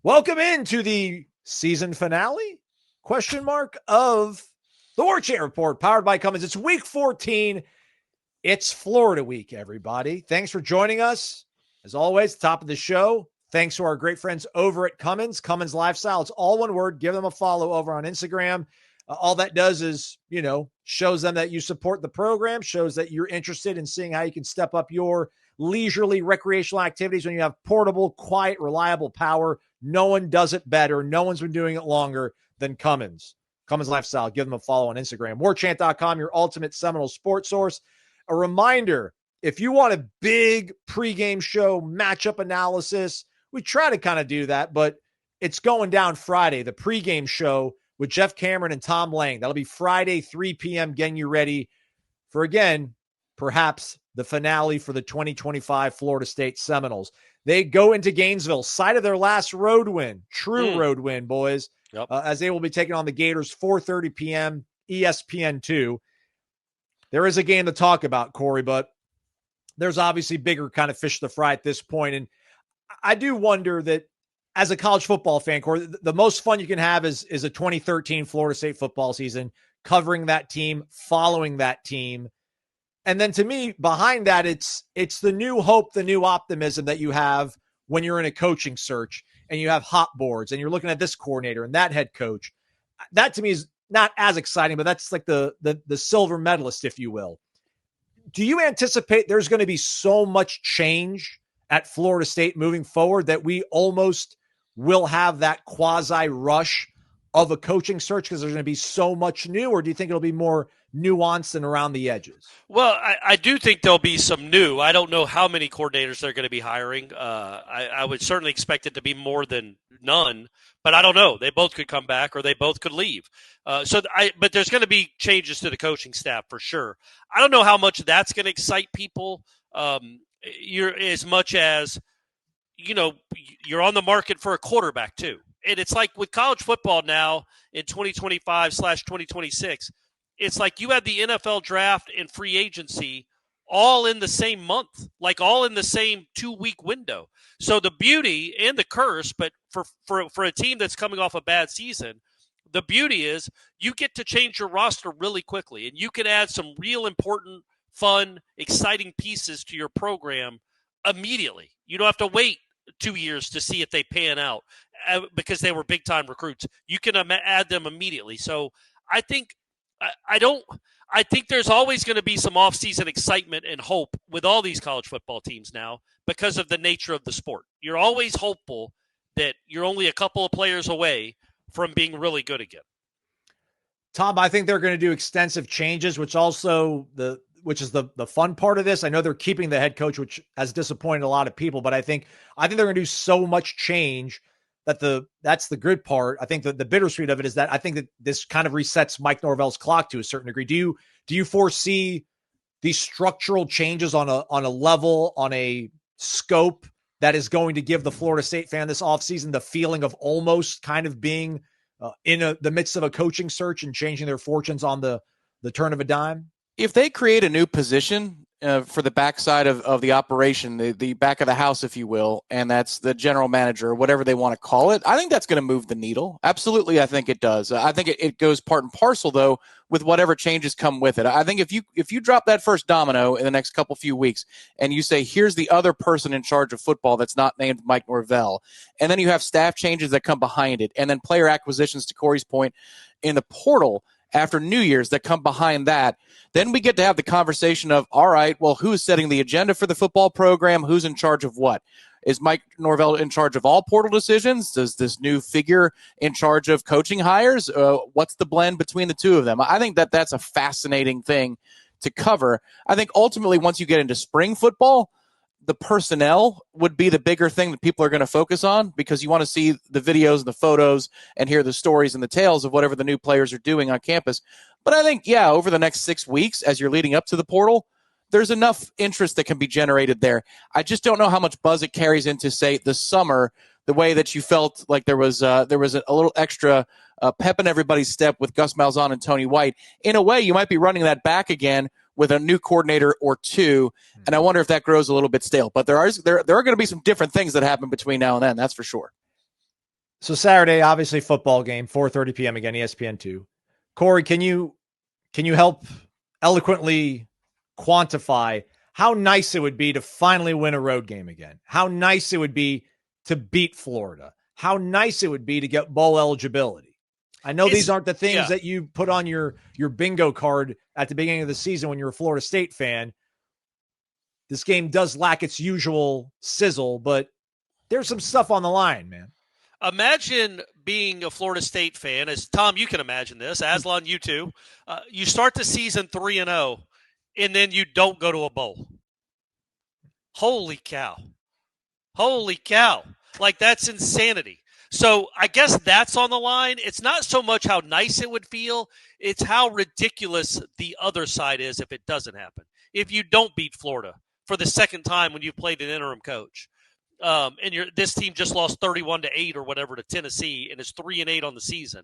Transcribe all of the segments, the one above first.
Welcome into the season finale, of the Warchant Report, powered by Cummins. It's week 14. It's Florida week, everybody. Thanks for joining us. As always, top of the show, thanks to our great friends over at CumminsLifestyle. It's all one word. Give them a follow over on Instagram. All that does is, shows them that you support the program, shows that you're interested in seeing how you can step up your leisurely recreational activities when you have portable, quiet, reliable power. No one does it better. No one's been doing it longer than Cummins. Cummins Lifestyle. Give them a follow on Instagram. Warchant.com, your ultimate Seminoles sports source. A reminder, if you want a big pregame show matchup analysis, we try to kind of do that, but it's going down Friday, the pregame show with Jeff Cameron and Tom Lang. That'll be Friday, 3 p.m., getting you ready for, again, perhaps the finale for the 2025 Florida State Seminoles. They go into Gainesville, site of their last road win, road win, boys, as they will be taking on the Gators, 4:30 p.m., ESPN2. There is a game to talk about, Corey, but there's obviously bigger kind of fish to fry at this point. And I do wonder that as a college football fan, Corey, the most fun you can have is a 2013 Florida State football season, covering that team, following that team. And then to me, behind that, it's the new hope, the new optimism that you have when you're in a coaching search and you have hot boards and you're looking at this coordinator and that head coach. That to me is not as exciting, but that's like the silver medalist, if you will. Do you anticipate there's going to be so much change at Florida State moving forward that we almost will have that quasi rush of a coaching search because there's going to be so much new, or do you think it'll be more nuanced and around the edges? Well, I do think there'll be some new. I don't know how many coordinators they're going to be hiring. I would certainly expect it to be more than none, but I don't know. They both could come back or they both could leave. But there's going to be changes to the coaching staff for sure. I don't know how much that's going to excite people. You're as much as, you're on the market for a quarterback too. And it's like with college football now in 2025/2026, it's like you had the NFL draft and free agency all in the same month, like all in the same 2-week window. So the beauty and the curse, but for a team that's coming off a bad season, the beauty is you get to change your roster really quickly, and you can add some real important, fun, exciting pieces to your program immediately. You don't have to wait 2 years to see if they pan out because they were big-time recruits. You can add them immediately. So I think there's always going to be some off-season excitement and hope with all these college football teams now because of the nature of the sport. You're always hopeful that you're only a couple of players away from being really good again. Tom, I think they're going to do extensive changes, which is the fun part of this. I know they're keeping the head coach, which has disappointed a lot of people, but I think they're going to do so much change that's the good part. I think the bittersweet of it is that I think that this kind of resets Mike Norvell's clock to a certain degree. Do you foresee these structural changes on a level, on a scope that is going to give the Florida State fan this offseason the feeling of almost kind of being in the midst of a coaching search and changing their fortunes on the turn of a dime? If they create a new position for the backside of the operation, the back of the house, if you will, and that's the general manager or whatever they want to call it, I think that's going to move the needle. Absolutely, I think it does. I think it goes part and parcel, though, with whatever changes come with it. I think if you drop that first domino in the next few weeks and you say, here's the other person in charge of football that's not named Mike Norvell, and then you have staff changes that come behind it, and then player acquisitions, to Corey's point, in the portal after New Year's that come behind that, then we get to have the conversation of, all right, well, who's setting the agenda for the football program? Who's in charge of what? Is Mike Norvell in charge of all portal decisions? Does this new figure in charge of coaching hires? What's the blend between the two of them? I think that's a fascinating thing to cover. I think ultimately once you get into spring football, the personnel would be the bigger thing that people are going to focus on because you want to see the videos and the photos and hear the stories and the tales of whatever the new players are doing on campus. But I think, over the next 6 weeks as you're leading up to the portal, there's enough interest that can be generated there. I just don't know how much buzz it carries into, say, the summer, the way that you felt like there was a little extra pep in everybody's step with Gus Malzahn and Tony White. In a way, you might be running that back again with a new coordinator or two, and I wonder if that grows a little bit stale. But there are going to be some different things that happen between now and then, that's for sure. So Saturday, obviously football game, 4:30 p.m. again, ESPN2. Corey, can you help eloquently quantify how nice it would be to finally win a road game again? How nice it would be to beat Florida? How nice it would be to get bowl eligibility? I know these aren't the things that you put on your bingo card at the beginning of the season when you're a Florida State fan. This game does lack its usual sizzle, but there's some stuff on the line, man. Imagine being a Florida State fan, as Tom, you can imagine this. Aslan, you too. You start the season 3-0, and then you don't go to a bowl. Holy cow. Holy cow. Like, that's insanity. So I guess that's on the line. It's not so much how nice it would feel. It's how ridiculous the other side is if it doesn't happen. If you don't beat Florida for the second time when you've played an interim coach. And this team just lost 31-8 or whatever to Tennessee, and is 3-8 on the season.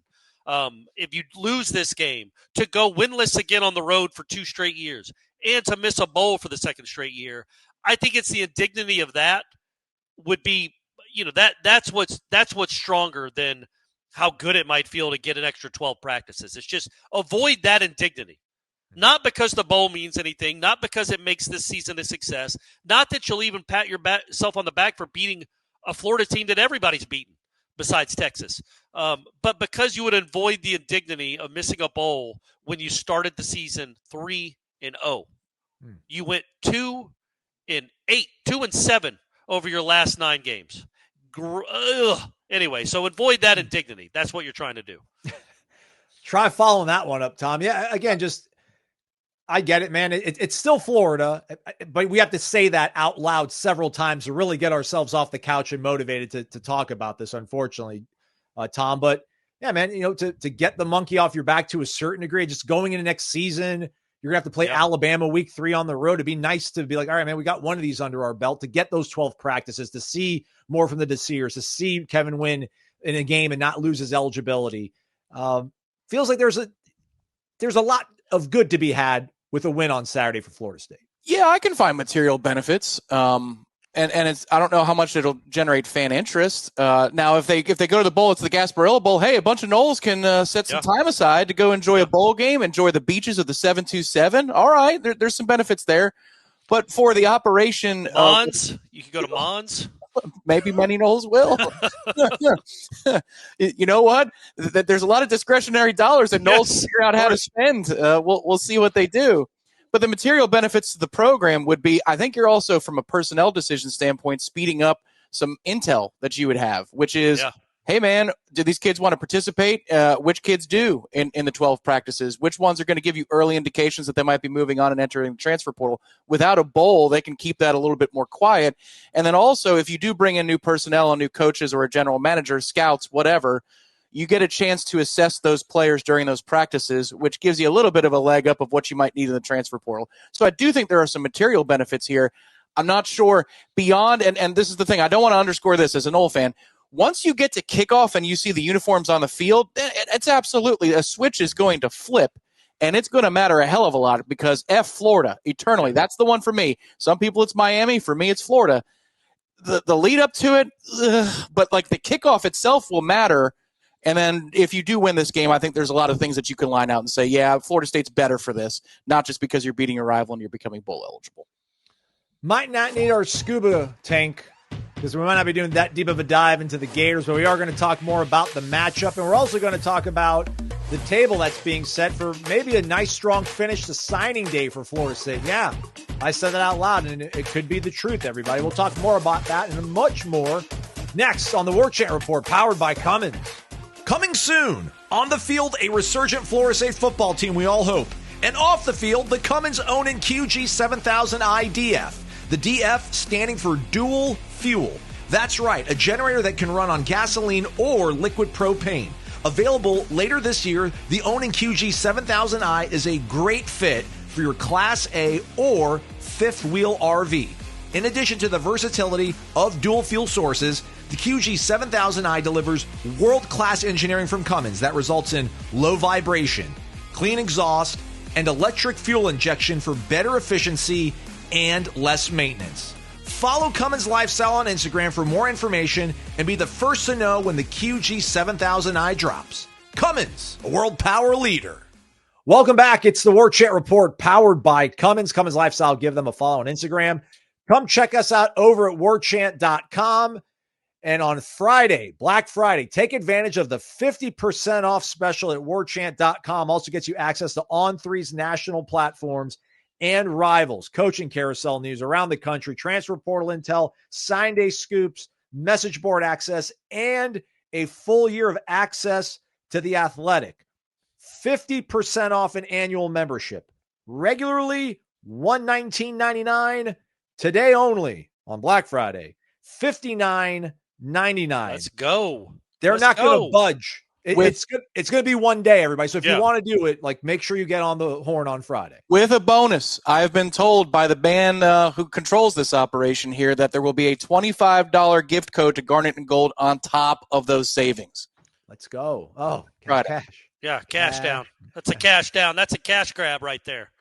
If you lose this game, to go winless again on the road for 2 straight years, and to miss a bowl for the second straight year, I think it's the indignity of that would be, that's what's stronger than how good it might feel to get an extra 12 practices. It's just avoid that indignity. Not because the bowl means anything, not because it makes this season a success, not that you'll even pat yourself on the back for beating a Florida team that everybody's beaten besides Texas, but because you would avoid the indignity of missing a bowl when you started the season 3-0. You went 2-8, 2-7 over your last 9 games. Anyway, so avoid that indignity. That's what you're trying to do. Try following that one up, Tom. Yeah, again, I get it, man. It's still Florida, but we have to say that out loud several times to really get ourselves off the couch and motivated to talk about this, unfortunately, Tom. But yeah, man, to get the monkey off your back to a certain degree, just going into next season, you're going to have to play Alabama week 3 on the road. It'd be nice to be like, all right, man, we got one of these under our belt, to get those 12 practices, to see more from the Deceers, to see Kevin win in a game and not lose his eligibility. Feels like there's a lot of good to be had with a win on Saturday for Florida State. Yeah, I can find material benefits. And it's, I don't know how much it'll generate fan interest. Now, if they go to the bowl, it's the Gasparilla Bowl. Hey, a bunch of Noles can set some time aside to go enjoy a bowl game, enjoy the beaches of the 727. All right, there's some benefits there. But for the operation, Mons, you can go to Mons. Maybe many Noles will. You know what? There's a lot of discretionary dollars that Noles figure out how to spend. We'll see what they do. But the material benefits to the program would be, I think you're also, from a personnel decision standpoint, speeding up some intel that you would have, which is, hey, man, do these kids want to participate? Which kids do in the 12 practices? Which ones are going to give you early indications that they might be moving on and entering the transfer portal? Without a bowl, they can keep that a little bit more quiet. And then also, if you do bring in new personnel and new coaches or a general manager, scouts, whatever, you get a chance to assess those players during those practices, which gives you a little bit of a leg up of what you might need in the transfer portal. So I do think there are some material benefits here. I'm not sure beyond, and this is the thing, I don't want to underscore this as an Nole fan. Once you get to kickoff and you see the uniforms on the field, it's absolutely, a switch is going to flip, and it's going to matter a hell of a lot, because Florida, eternally. That's the one for me. Some people it's Miami. For me, it's Florida. The lead up to it, but like the kickoff itself will matter. And then if you do win this game, I think there's a lot of things that you can line out and say, yeah, Florida State's better for this, not just because you're beating your rival and you're becoming bowl eligible. Might not need our scuba tank, because we might not be doing that deep of a dive into the Gators, but we are going to talk more about the matchup, and we're also going to talk about the table that's being set for maybe a nice, strong finish to signing day for Florida State. Yeah, I said that out loud, and it could be the truth, everybody. We'll talk more about that and much more next on the Warchant Report, powered by Cummins. Coming soon. On the field, a resurgent Florida State football team, we all hope. And off the field, the Cummins own and QG 7000i DF. The DF standing for dual fuel. That's right, a generator that can run on gasoline or liquid propane. Available later this year, the own and QG 7000i is a great fit for your Class A or fifth wheel RV. In addition to the versatility of dual fuel sources, the QG 7000i delivers world-class engineering from Cummins that results in low vibration, clean exhaust, and electric fuel injection for better efficiency and less maintenance. Follow Cummins Lifestyle on Instagram for more information and be the first to know when the QG7000i drops. Cummins, a world power leader. Welcome back. It's the Warchant Report powered by Cummins. Cummins Lifestyle. Give them a follow on Instagram. Come check us out over at warchant.com. And on Friday, Black Friday, take advantage of the 50% off special at warchant.com. Also gets you access to On3's national platforms and rivals, coaching carousel news around the country, transfer portal intel, sign day scoops, message board access, and a full year of access to The Athletic. 50% off an annual membership. Regularly, $119.99. Today only on Black Friday, $59.99. Let's go. They're not going to budge. It's going to be one day, everybody. So if you want to do it, make sure you get on the horn on Friday. With a bonus, I have been told by the man who controls this operation here that there will be a $25 gift code to Garnet and Gold on top of those savings. Let's go. Oh, Friday. Cash. Yeah, cash down. That's a cash down. That's a cash grab right there.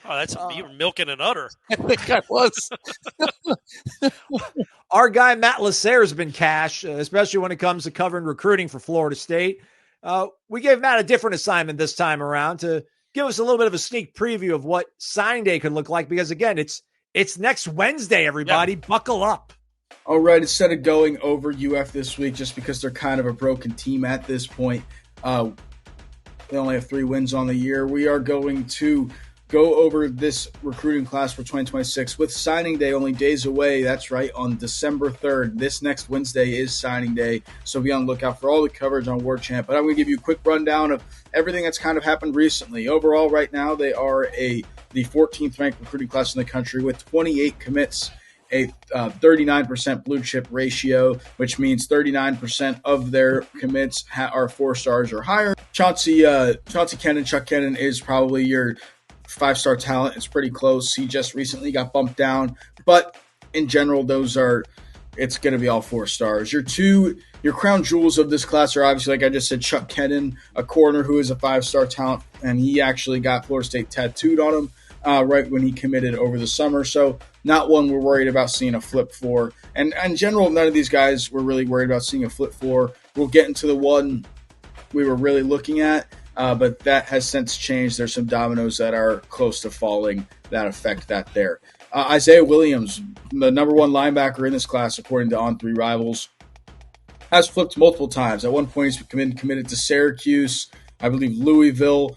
Oh, you were milking an udder. I think I was. Our guy Matt LaSerre has been cash, especially when it comes to covering recruiting for Florida State. We gave Matt a different assignment this time around to give us a little bit of a sneak preview of what signing day could look like. Because again, it's next Wednesday. Everybody, buckle up. All right, instead of going over UF this week, just because they're kind of a broken team at this point, they only have 3 wins on the year. We are going to go over this recruiting class for 2026 with signing day only days away. That's right, on December 3rd. This next Wednesday is signing day, so be on the lookout for all the coverage on Warchant. But I'm going to give you a quick rundown of everything that's kind of happened recently. Overall, right now, they are the 14th ranked recruiting class in the country with 28 commits, a 39% blue chip ratio, which means 39% of their commits are 4 stars or higher. Chuck Kennan is probably your 5-star talent. It's pretty close. He just recently got bumped down, but in general, it's going to be all 4 stars. Your crown jewels of this class are obviously, like I just said, Chuck Kennan, a corner who is a 5-star talent, and he actually got Florida State tattooed on him right when he committed over the summer. So not one we're worried about seeing a flip for. And in general, none of these guys were really worried about seeing a flip for. We'll get into the one we were really looking at, but that has since changed. There's some dominoes that are close to falling that affect that there. Isaiah Williams, the number 1 linebacker in this class, according to On3 Rivals, has flipped multiple times. At one point, he's committed to Syracuse, I believe Louisville,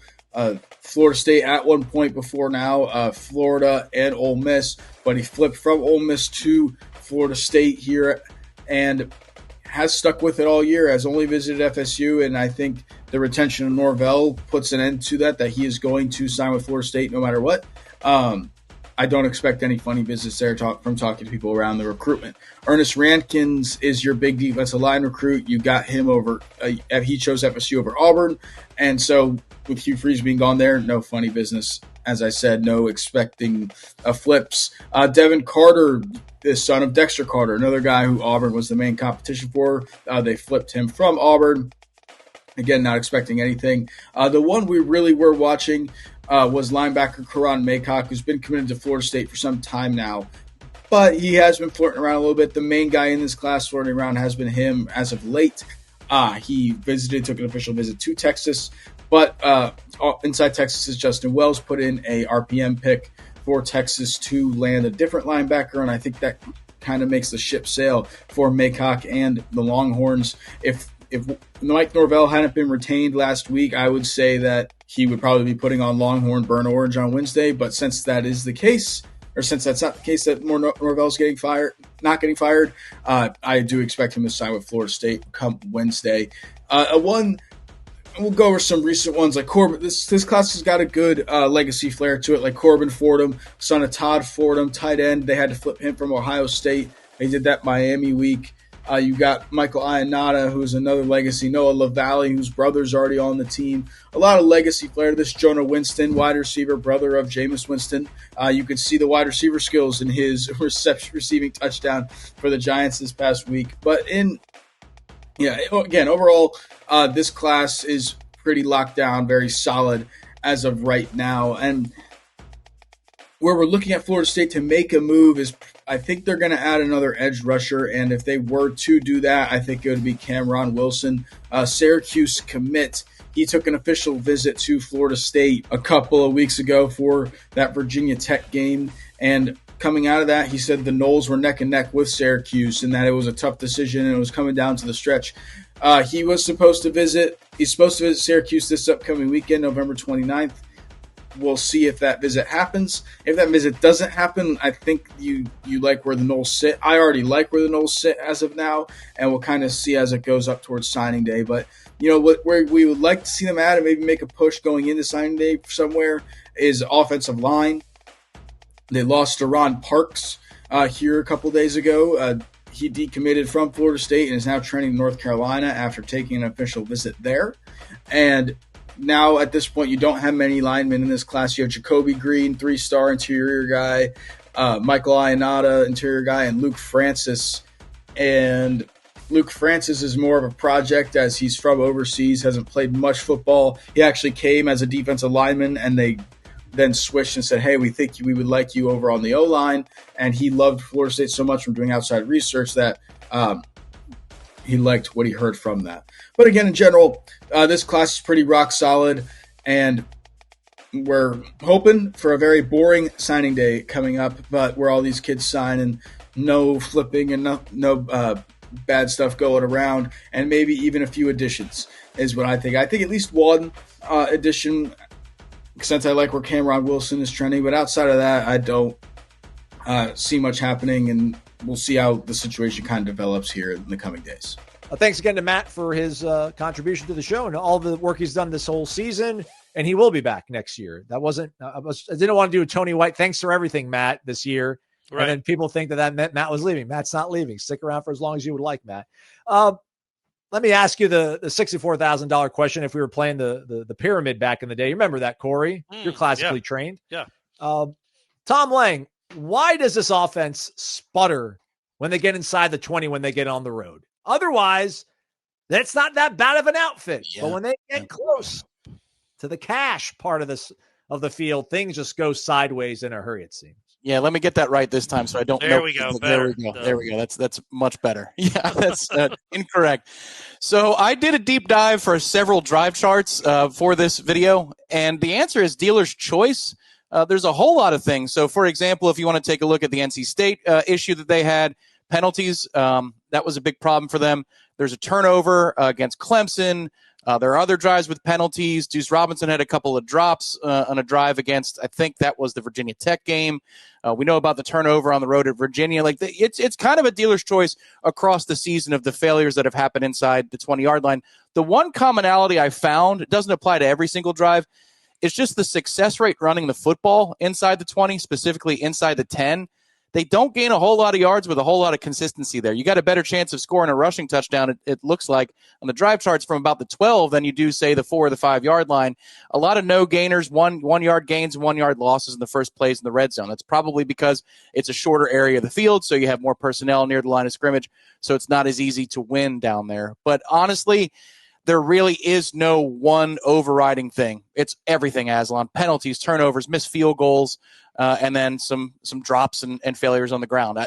Florida State at one point before now, Florida and Ole Miss, but he flipped from Ole Miss to Florida State here and has stuck with it all year, has only visited FSU, and I think the retention of Norvell puts an end to that he is going to sign with Florida State no matter what. I don't expect any funny business there from talking to people around the recruitment. Ernest Rankins is your big defensive line recruit. You got him over he chose FSU over Auburn, and so with Hugh Freeze being gone there, no funny business. As I said, no expecting flips. Devin Carter, the son of Dexter Carter, another guy who Auburn was the main competition for. They flipped him from Auburn. Again, not expecting anything. The one we really were watching was linebacker Karan Maycock, who's been committed to Florida State for some time now. But he has been flirting around a little bit. The main guy in this class flirting around has been him as of late. He took an official visit to Texas. But inside Texas' Justin Wells put in a RPM pick for Texas to land a different linebacker, and I think that kind of makes the ship sail for Maycock and the Longhorns. If Mike Norvell hadn't been retained last week, I would say that he would probably be putting on Longhorn burn orange on Wednesday. But since that is the case, or since that's not the case that Norvell's not getting fired, I do expect him to sign with Florida State come Wednesday. We'll go over some recent ones like Corbin. This class has got a good legacy flair to it, like Corbin Fordham, son of Todd Fordham, tight end. They had to flip him from Ohio State. They did that Miami week. You got Michael Ionata, who's another legacy. Noah LaValle, whose brother's already on the team. A lot of legacy flair to this. Jonah Winston, wide receiver, brother of Jameis Winston. You could see the wide receiver skills in his receiving touchdown for the Giants this past week. But overall, this class is pretty locked down, very solid as of right now. And where we're looking at Florida State to make a move is I think they're going to add another edge rusher, and if they were to do that, I think it would be Cameron Wilson, Syracuse commit. He took an official visit to Florida State a couple of weeks ago for that Virginia Tech game, and coming out of that, he said the Noles were neck and neck with Syracuse and that it was a tough decision and it was coming down to the stretch. He's supposed to visit Syracuse this upcoming weekend, November 29th. We'll see if that visit happens. If that visit doesn't happen, I think you like where the Noles sit. I already like where the Noles sit as of now, and we'll kind of see as it goes up towards signing day. But, where we would like to see them at and maybe make a push going into signing day somewhere is offensive line. They lost to Ron Parks here a couple days ago. He decommitted from Florida State and is now training in North Carolina after taking an official visit there. And now at this point, you don't have many linemen in this class. You have Jacoby Green, 3-star interior guy, Michael Ionata, interior guy, and Luke Francis. And Luke Francis is more of a project as he's from overseas, hasn't played much football. He actually came as a defensive lineman, and they then switched and said, hey, we think we would like you over on the O-line. And he loved Florida State so much from doing outside research that he liked what he heard from that. But again, in general, this class is pretty rock solid, and we're hoping for a very boring signing day coming up, but where all these kids sign and no flipping and no bad stuff going around, and maybe even a few additions is what I think. I think at least one addition, since I like where Cameron Wilson is trending, but outside of that, I don't see much happening, and we'll see how the situation kind of develops here in the coming days. Thanks again to Matt for his contribution to the show and all the work he's done this whole season, and he will be back next year. That wasn't I didn't want to do a Tony White. Thanks for everything, Matt, this year. Right. And then people think that meant Matt was leaving. Matt's not leaving. Stick around for as long as you would like, Matt. Let me ask you the $64,000 question. If we were playing the pyramid back in the day, you remember that, Corey? You're classically trained. Yeah. Tom Lang, why does this offense sputter when they get inside the 20 when they get on the road? Otherwise, that's not that bad of an outfit. Yeah. But when they get close to the cash part of the field, things just go sideways in a hurry, it seems. Yeah, let me get that right this time so I don't know. There we go. There we go. That's much better. Yeah, that's incorrect. So I did a deep dive for several drive charts for this video, and the answer is dealer's choice. There's a whole lot of things. So, for example, if you want to take a look at the NC State issue that they had, penalties, that was a big problem for them. There's a turnover against Clemson. There are other drives with penalties. Deuce Robinson had a couple of drops on a drive against, I think that was the Virginia Tech game. We know about the turnover on the road at Virginia. It's kind of a dealer's choice across the season of the failures that have happened inside the 20-yard line. The one commonality I found, it doesn't apply to every single drive, it's just the success rate running the football inside the 20, specifically inside the 10. They don't gain a whole lot of yards with a whole lot of consistency there. You got a better chance of scoring a rushing touchdown, it looks like, on the drive charts from about the 12 than you do, say, the 4 or the 5-yard line. A lot of no gainers, 1-yard gains, 1-yard losses in the first plays in the red zone. That's probably because it's a shorter area of the field, so you have more personnel near the line of scrimmage, so it's not as easy to win down there. But honestly, there really is no one overriding thing. It's everything, Aslan. Penalties, turnovers, missed field goals, and then some drops and failures on the ground.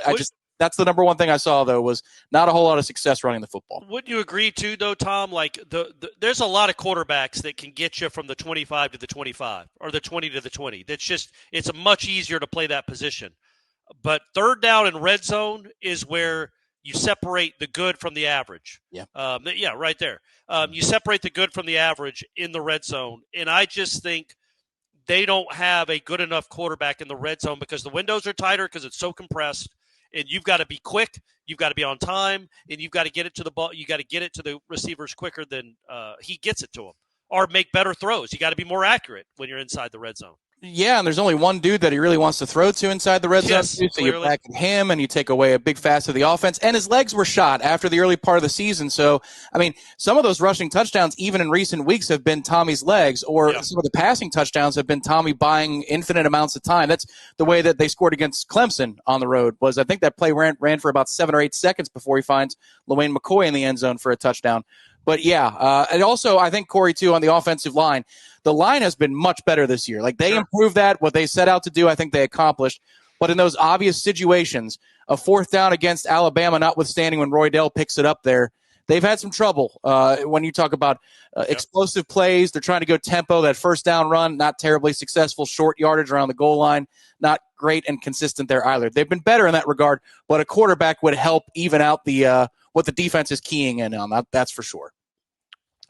That's the number one thing I saw, though, was not a whole lot of success running the football. Wouldn't you agree, too, though, Tom? Like, there's a lot of quarterbacks that can get you from the 25 to the 25 or the 20 to the 20. It's much easier to play that position. But third down and red zone is where you separate the good from the average. Yeah. Right there. You separate the good from the average in the red zone. And I just think they don't have a good enough quarterback in the red zone because the windows are tighter because it's so compressed. And you've got to be quick, you've got to be on time, and you've got to get it to the ball. You got to get it to the receivers quicker than he gets it to them, or make better throws. You got to be more accurate when you're inside the red zone. Yeah, and there's only one dude that he really wants to throw to inside the red zone. So you back at him, and you take away a big facet of the offense. And his legs were shot after the early part of the season. So, I mean, some of those rushing touchdowns, even in recent weeks, have been Tommy's legs, or some of the passing touchdowns have been Tommy buying infinite amounts of time. That's the way that they scored against Clemson on the road. Was I think that play ran for about 7 or 8 seconds before he finds LaWayne McCoy in the end zone for a touchdown. But, yeah, and also I think, Corey, too, on the offensive line, the line has been much better this year. Like, they improved that. What they set out to do, I think they accomplished. But in those obvious situations, a fourth down against Alabama, notwithstanding when Roydell picks it up there. They've had some trouble when you talk about explosive plays. They're trying to go tempo. That first down run, not terribly successful. Short yardage around the goal line, not great and consistent there either. They've been better in that regard, but a quarterback would help even out the what the defense is keying in on. That's for sure.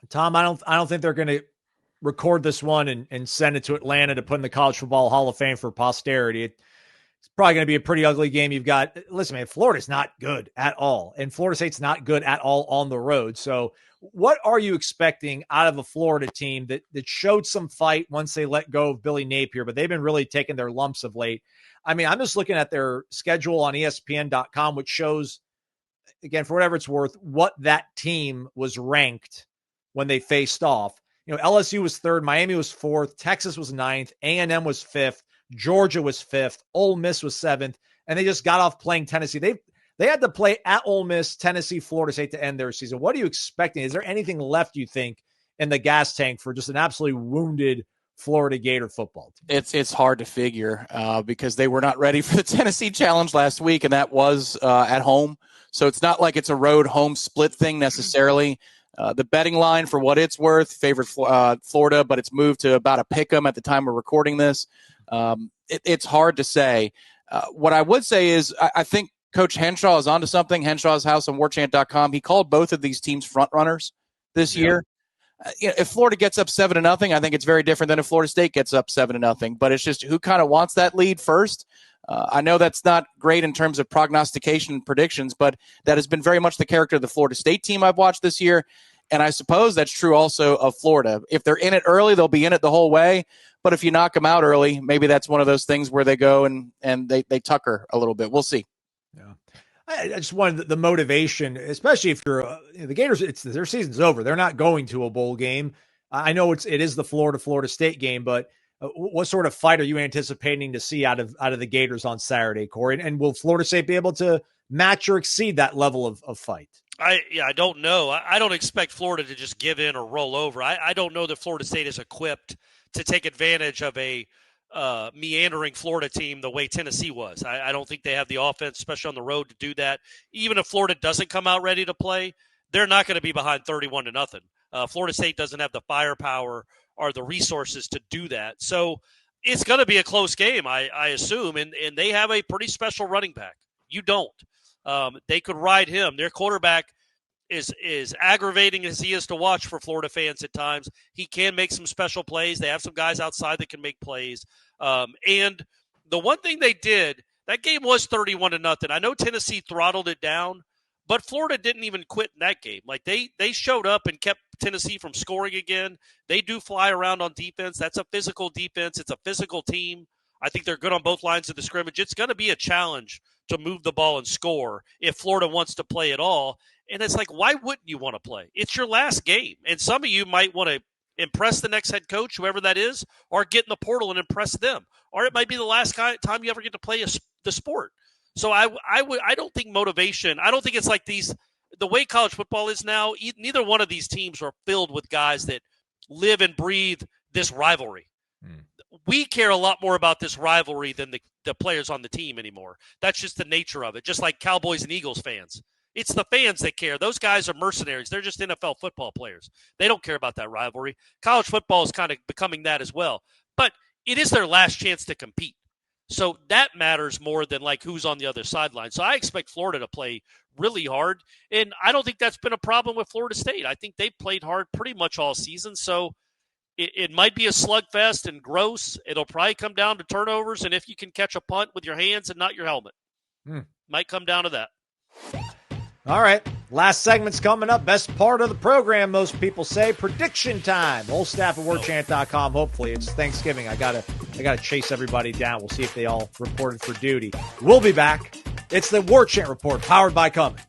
Tom, I don't think they're going to record this one and send it to Atlanta to put in the College Football Hall of Fame for posterity. It's probably going to be a pretty ugly game. Listen, man, Florida's not good at all, and Florida State's not good at all on the road. So what are you expecting out of a Florida team that showed some fight once they let go of Billy Napier, but they've been really taking their lumps of late? I mean, I'm just looking at their schedule on ESPN.com, which shows, again, for whatever it's worth, what that team was ranked when they faced off. LSU was 3rd, Miami was 4th, Texas was 9th, A&M was 5th, Georgia was 5th, Ole Miss was 7th, and they just got off playing Tennessee. They had to play at Ole Miss, Tennessee, Florida State to end their season. What are you expecting? Is there anything left, you think, in the gas tank for just an absolutely wounded Florida Gator football team? It's hard to figure because they were not ready for the Tennessee Challenge last week, and that was at home. So it's not like it's a road-home split thing necessarily. The betting line, for what it's worth, favored Florida, but it's moved to about a pick 'em at the time we're recording this. It's hard to say. What I would say is I think Coach Henshaw is onto something. Henshaw's house on Warchant.com. He called both of these teams front runners this year. If Florida gets up 7-0, I think it's very different than if Florida State gets up 7-0. But it's just who kind of wants that lead first. I know that's not great in terms of prognostication and predictions, but that has been very much the character of the Florida State team I've watched this year. And I suppose that's true also of Florida. If they're in it early, they'll be in it the whole way. But if you knock them out early, maybe that's one of those things where they go and they tucker a little bit. We'll see. Yeah. I just wanted the motivation, especially if you're the Gators, their season's over. They're not going to a bowl game. I know it is the Florida State game, but what sort of fight are you anticipating to see out of the Gators on Saturday, Corey? And will Florida State be able to match or exceed that level of fight? I don't know. I don't expect Florida to just give in or roll over. I don't know that Florida State is equipped to take advantage of a meandering Florida team the way Tennessee was. I don't think they have the offense, especially on the road, to do that. Even if Florida doesn't come out ready to play, they're not going to be behind 31-0. Florida State doesn't have the firepower or the resources to do that. So it's going to be a close game, I assume, and they have a pretty special running back. You don't. They could ride him. Their quarterback is aggravating as he is to watch for Florida fans at times. He can make some special plays. They have some guys outside that can make plays. And the one thing they did, that game was 31-0. I know Tennessee throttled it down, but Florida didn't even quit in that game. Like they showed up and kept Tennessee from scoring again. They do fly around on defense. That's a physical defense. It's a physical team. I think they're good on both lines of the scrimmage. It's going to be a challenge to move the ball and score if Florida wants to play at all. And it's like, why wouldn't you want to play? It's your last game. And some of you might want to impress the next head coach, whoever that is, or get in the portal and impress them. Or it might be the last time you ever get to play the sport. So I don't think motivation, I don't think it's like the way college football is now, neither one of these teams are filled with guys that live and breathe this rivalry. We care a lot more about this rivalry than the players on the team anymore. That's just the nature of it, just like Cowboys and Eagles fans. It's the fans that care. Those guys are mercenaries. They're just NFL football players. They don't care about that rivalry. College football is kind of becoming that as well. But it is their last chance to compete. So that matters more than like who's on the other sideline. So I expect Florida to play really hard. And I don't think that's been a problem with Florida State. I think they've played hard pretty much all season. So it might be a slugfest and gross. It'll probably come down to turnovers. And if you can catch a punt with your hands and not your helmet, might come down to that. All right. Last segment's coming up. Best part of the program, most people say. Prediction time. Whole staff at warchant.com. Hopefully it's Thanksgiving. I gotta chase everybody down. We'll see if they all reported for duty. We'll be back. It's the Warchant Report, powered by Cummins.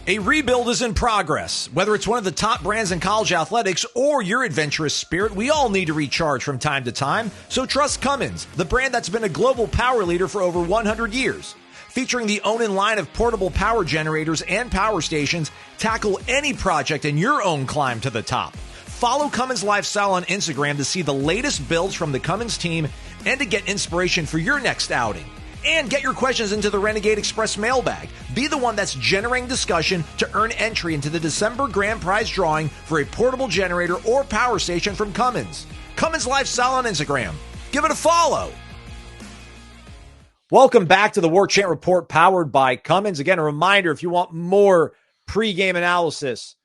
A rebuild is in progress. Whether it's one of the top brands in college athletics or your adventurous spirit, we all need to recharge from time to time. So trust Cummins, the brand that's been a global power leader for over 100 years. Featuring the Onan line of portable power generators and power stations, tackle any project in your own climb to the top. Follow CumminsLifestyle on Instagram to see the latest builds from the Cummins team and to get inspiration for your next outing. And get your questions into the Renegade Express mailbag. Be the one that's generating discussion to earn entry into the December grand prize drawing for a portable generator or power station from Cummins. CumminsLifestyle on Instagram. Give it a follow. Welcome back to the Warchant Report powered by Cummins. Again, a reminder, if you want more pregame analysis,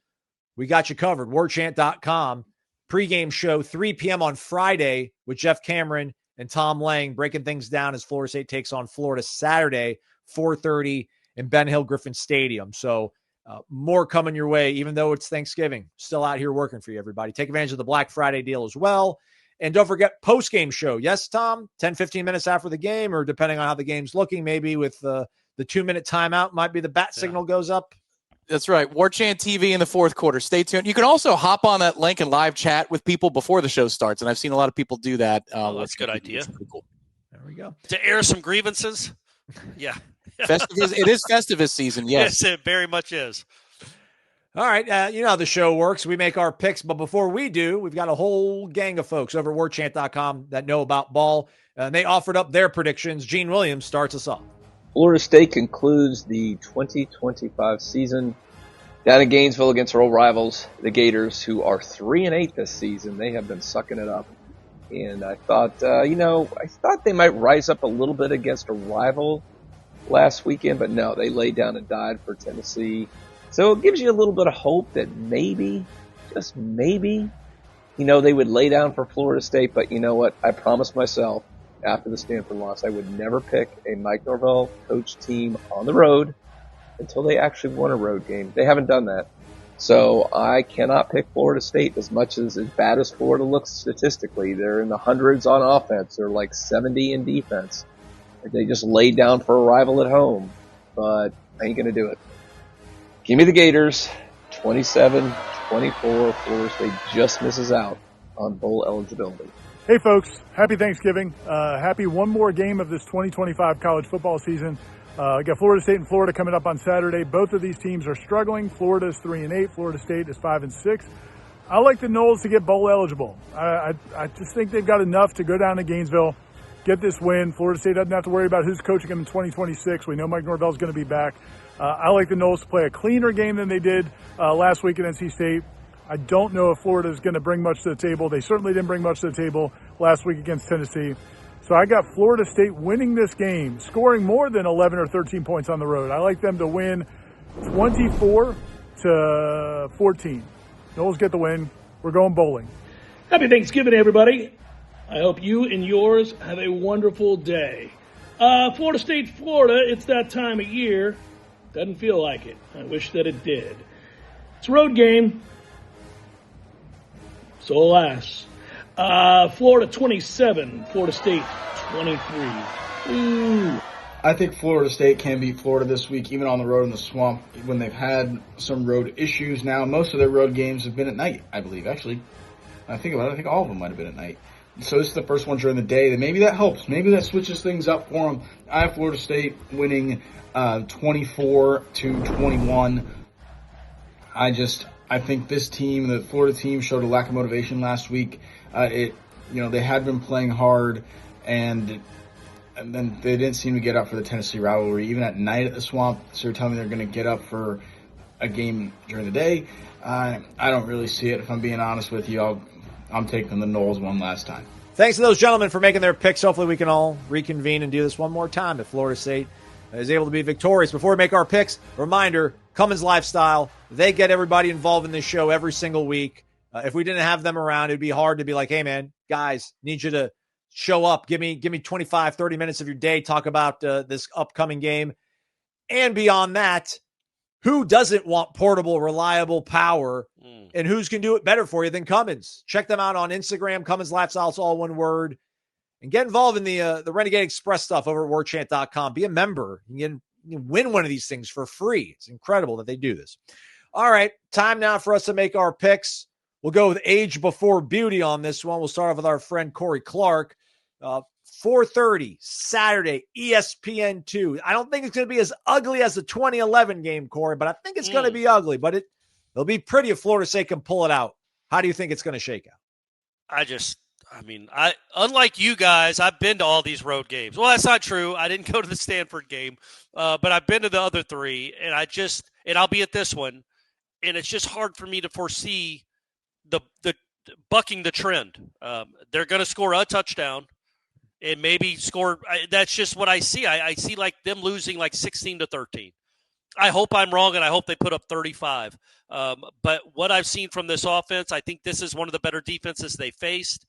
we got you covered. Warchant.com. Pregame show, 3 p.m. on Friday with Jeff Cameron and Tom Lang breaking things down as Florida State takes on Florida Saturday, 4:30 in Ben Hill Griffin Stadium. So more coming your way, even though it's Thanksgiving. Still out here working for you, everybody. Take advantage of the Black Friday deal as well. And don't forget post-game show. Yes, Tom, 10, 15 minutes after the game, or depending on how the game's looking, maybe with the 2-minute timeout might be the bat signal goes up. That's right. Warchant TV in the fourth quarter. Stay tuned. You can also hop on that link and live chat with people before the show starts, and I've seen a lot of people do that. That's a good idea. Pretty cool. There we go. To air some grievances. Yeah. Festivus, it is Festivus season, yes. Yes, it very much is. All right. You know how the show works. We make our picks, but before we do, we've got a whole gang of folks over at warchant.com that know about ball, and they offered up their predictions. Gene Williams starts us off. Florida State concludes the 2025 season down in Gainesville against their old rivals, the Gators, who are 3-8 this season. They have been sucking it up. And I thought, I thought they might rise up a little bit against a rival last weekend, but no, they laid down and died for Tennessee. So it gives you a little bit of hope that maybe, just maybe, they would lay down for Florida State. But you know what? I promised myself after the Stanford loss, I would never pick a Mike Norvell coached team on the road until they actually won a road game. They haven't done that. So I cannot pick Florida State as bad as Florida looks statistically. They're in the hundreds on offense. They're like 70 in defense. They just laid down for a rival at home. But I ain't going to do it. Give me the Gators, 27-24. Florida State just misses out on bowl eligibility. Hey folks, happy Thanksgiving. Happy one more game of this 2025 college football season. Got Florida State and Florida coming up on Saturday. Both of these teams are struggling. Florida is 3-8. Florida State is 5-6. I like the Noles to get bowl eligible. I just think they've got enough to go down to Gainesville, get this win. Florida State doesn't have to worry about who's coaching them in 2026. We know Mike Norvell's going to be back. I like the Noles to play a cleaner game than they did last week at NC State. I don't know if Florida is going to bring much to the table. They certainly didn't bring much to the table last week against Tennessee. So I got Florida State winning this game, scoring more than 11 or 13 points on the road. I like them to win 24-14. Noles get the win. We're going bowling. Happy Thanksgiving, everybody. I hope you and yours have a wonderful day. Florida State, Florida, it's that time of year. Doesn't feel like it. I wish that it did. It's a road game. So alas. Florida 27, Florida State 23. Ooh. I think Florida State can beat Florida this week, even on the road in the swamp, when they've had some road issues now. Most of their road games have been at night, I believe. Actually, I think about it, I think all of them might have been at night. So this is the first one during the day. Maybe that helps. Maybe that switches things up for them. I have Florida State winning 24-21. I think this team, the Florida team, showed a lack of motivation last week. They had been playing hard, and then they didn't seem to get up for the Tennessee rivalry, even at night at the Swamp. So you're telling me they're going to get up for a game during the day? I don't really see it, if I'm being honest with you. I'm taking the Noles one last time. Thanks to those gentlemen for making their picks. Hopefully we can all reconvene and do this one more time if Florida State is able to be victorious. Before we make our picks, reminder, CumminsLifestyle, they get everybody involved in this show every single week. If we didn't have them around, it'd be hard to be like, hey, man, guys, need you to show up. Give me 25, 30 minutes of your day. Talk about this upcoming game. And beyond that, who doesn't want portable, reliable power, and who's can do it better for you than Cummins? Check them out on Instagram. CumminsLifestyle, it's all one word. And get involved in the Renegade Express stuff over at warchant.com. Be a member. You can win one of these things for free. It's incredible that they do this. All right, time now for us to make our picks. We'll go with age before beauty on this one. We'll start off with our friend Corey Clark. 4:30 Saturday, ESPN2. I don't think it's going to be as ugly as the 2011 game, Corey, but I think it's going to be ugly. But it'll be pretty if Florida State can pull it out. How do you think it's going to shake out? I mean, unlike you guys, I've been to all these road games. Well, that's not true. I didn't go to the Stanford game, but I've been to the other three, and I'll be at this one, and it's just hard for me to foresee the bucking the trend. They're going to score a touchdown and maybe score. That's just what I see. I see like them losing like 16-13. I hope I'm wrong, and I hope they put up 35. But what I've seen from this offense, I think this is one of the better defenses they faced,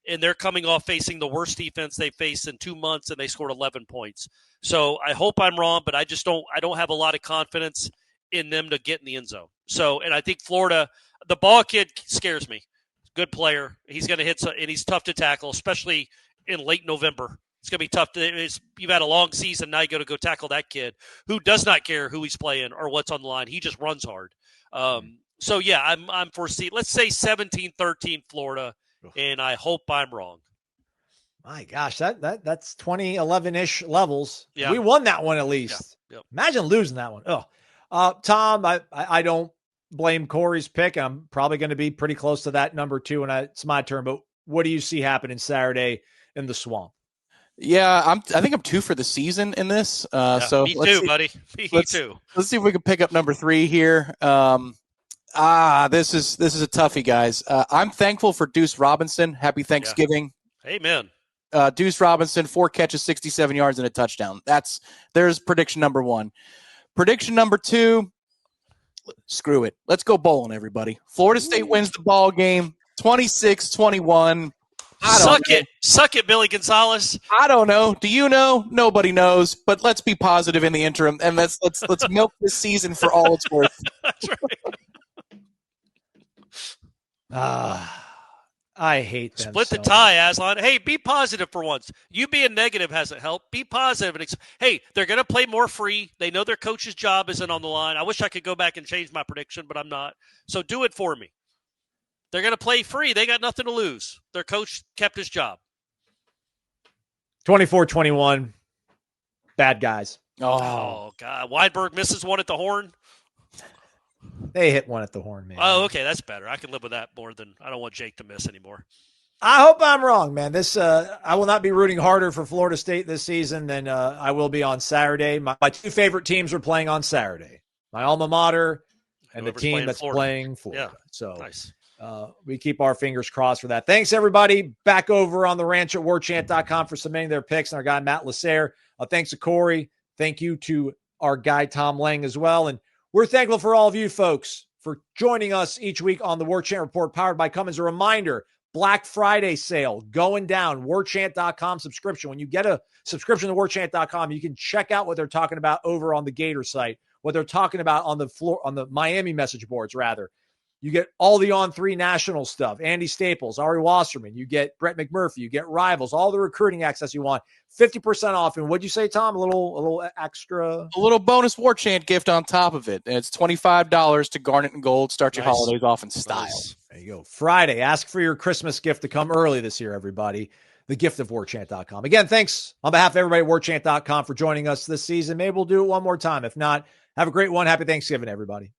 and they're coming off facing the worst defense they faced in 2 months, and they scored 11 points. So I hope I'm wrong, but I don't have a lot of confidence in them to get in the end zone. So, and I think Florida, the ball kid scares me. Good player. He's going to hit, and he's tough to tackle, especially in late November. It's going to be tough. You've had a long season. Now you got to go tackle that kid who does not care who he's playing or what's on the line. He just runs hard. So, yeah, I'm foreseeing. Let's say 17-13 Florida, and I hope I'm wrong. My gosh, that's 2011-ish levels. Yeah. We won that one at least. Yeah. Yep. Imagine losing that one. Tom, I don't blame Corey's pick. I'm probably going to be pretty close to that number 2, and it's my turn. But what do you see happening Saturday in the Swamp? Yeah, I think I'm 2 for the season in this. So me too, buddy. Me too. Let's see if we can pick up number 3 here. This is a toughie, guys. I'm thankful for Deuce Robinson. Happy Thanksgiving. Yeah. Amen. Deuce Robinson, 4 catches, 67 yards, and a touchdown. There's prediction number 1. Prediction number 2. Screw it. Let's go bowling, everybody. Florida State wins the ball game, 26-21. Suck it, Billy Gonzalez. I don't know. Do you know? Nobody knows. But let's be positive in the interim, and let's milk this season for all it's worth. That's right. I hate them. Split the tie, Aslan. Hey, be positive for once. You being negative hasn't helped. Be positive. Hey, they're going to play more free. They know their coach's job isn't on the line. I wish I could go back and change my prediction, but I'm not. So do it for me. They're going to play free. They got nothing to lose. Their coach kept his job. 24-21. Bad guys. Oh, God. Weinberg misses one at the horn. They hit one at the horn, man. Oh, okay. That's better. I can live with that more than I don't want Jake to miss anymore. I hope I'm wrong, man. I will not be rooting harder for Florida State this season than I will be on Saturday. My 2 favorite teams are playing on Saturday. My alma mater and Whoever's the team playing that's Florida. playing Florida. Yeah. So Nice. We keep our fingers crossed for that. Thanks, everybody. Back over on the ranch at warchant.com for submitting their picks, and our guy, Matt LaSerre. Thanks to Corey. Thank you to our guy, Tom Lang, as well. And we're thankful for all of you folks for joining us each week on the Warchant Report, powered by Cummins. A reminder, Black Friday sale going down, warchant.com subscription. When you get a subscription to warchant.com, you can check out what they're talking about over on the Gator site, what they're talking about on the Miami message boards, rather. You get all the On3 national stuff, Andy Staples, Ari Wasserman. You get Brett McMurphy. You get Rivals, all the recruiting access you want. 50% off. And what'd you say, Tom? A little extra? A little bonus Warchant gift on top of it. And it's $25 to Garnet and Gold. Start your holidays off in style. Nice. There you go. Friday. Ask for your Christmas gift to come early this year, everybody. The gift of warchant.com. Again, thanks on behalf of everybody at warchant.com for joining us this season. Maybe we'll do it one more time. If not, have a great one. Happy Thanksgiving, everybody.